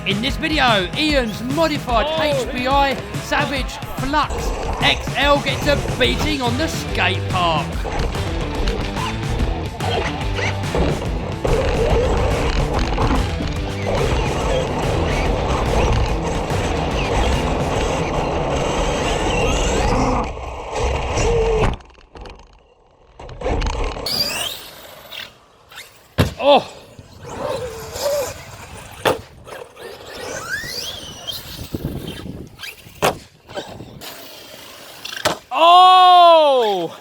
In this video, Ian's modified HPI Savage Flux XL gets a beating on the skate park. Oh! Oh!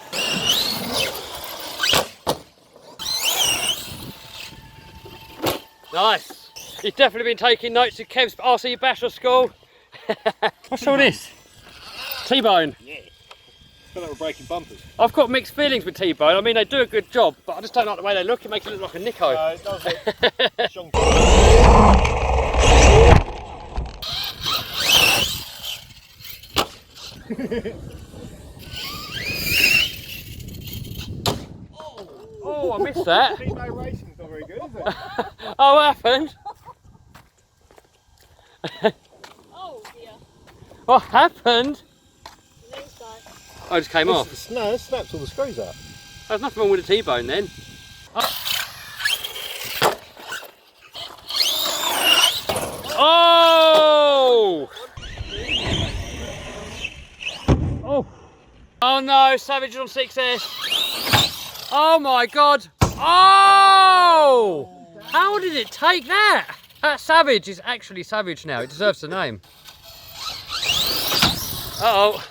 Nice. You've definitely been taking notes at Kev's RC Basher School. What's all this? T-bone. Yeah. I feel like we're breaking bumpers. I've got mixed feelings with T-bone. I mean, they do a good job, but I just don't like the way they look. It makes it look like a Nico. It does look Oh, I missed that. Female racing's not very good, is it? Oh, what happened? Oh dear. What happened? Nice I just came off. No, it snaps all the screws out. There's nothing wrong with the T-bone then. Oh! Oh! Oh no, Savage on 6S. Oh my god. Oh! How did it take that? That Savage is actually Savage now. It deserves the name. Uh-oh.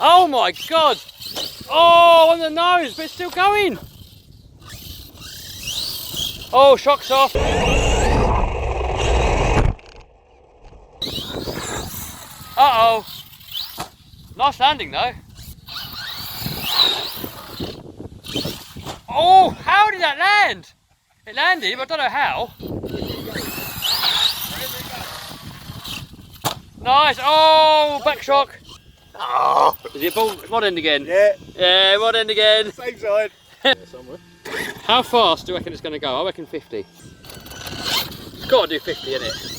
Oh my god! Oh, on the nose, but it's still going. Oh, shock's off. Uh-oh. Nice landing though. Oh, how did that land? It landed, but I don't know how. Nice. Oh, back shock. Oh. Is it ball one end again? Yeah. Yeah, one end again. Same side. Somewhere. How fast do you reckon it's going to go? I reckon 50. It's got to do 50, innit?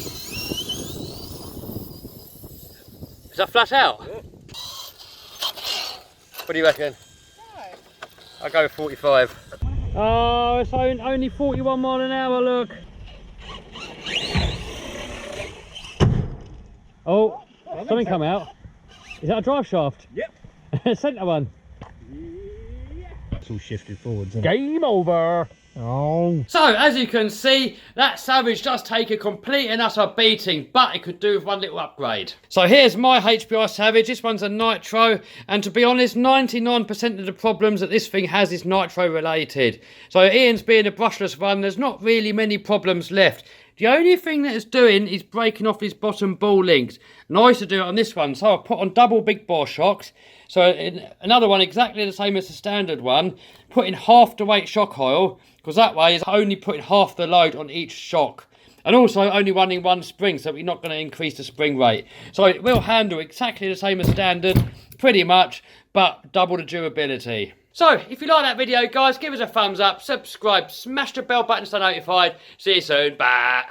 Is that flat out? Yeah. What do you reckon? No. I'll go with 45. Oh, it's only 41 mile an hour, look. Oh, something come out. Is that a drive shaft? Yep. Centre one. Yeah. It's all shifted forwards. Game over. Oh. So, as you can see, that Savage does take a complete and utter beating, but it could do with one little upgrade. So here's my HPI Savage. This one's a nitro, and to be honest, 99% of the problems that this thing has is nitro related. So Ian's being a brushless one, there's not really many problems left. The only thing that it's doing is breaking off these bottom ball links. And I used to do it on this one, so I put on double big bore shocks. So another one exactly the same as the standard one, putting half the weight shock oil, because that way it's only putting half the load on each shock. And also only running one spring, so we're not going to increase the spring rate. So it will handle exactly the same as standard, pretty much, but double the durability. So, if you like that video, guys, give us a thumbs up, subscribe, smash the bell button to stay notified. See you soon. Bye.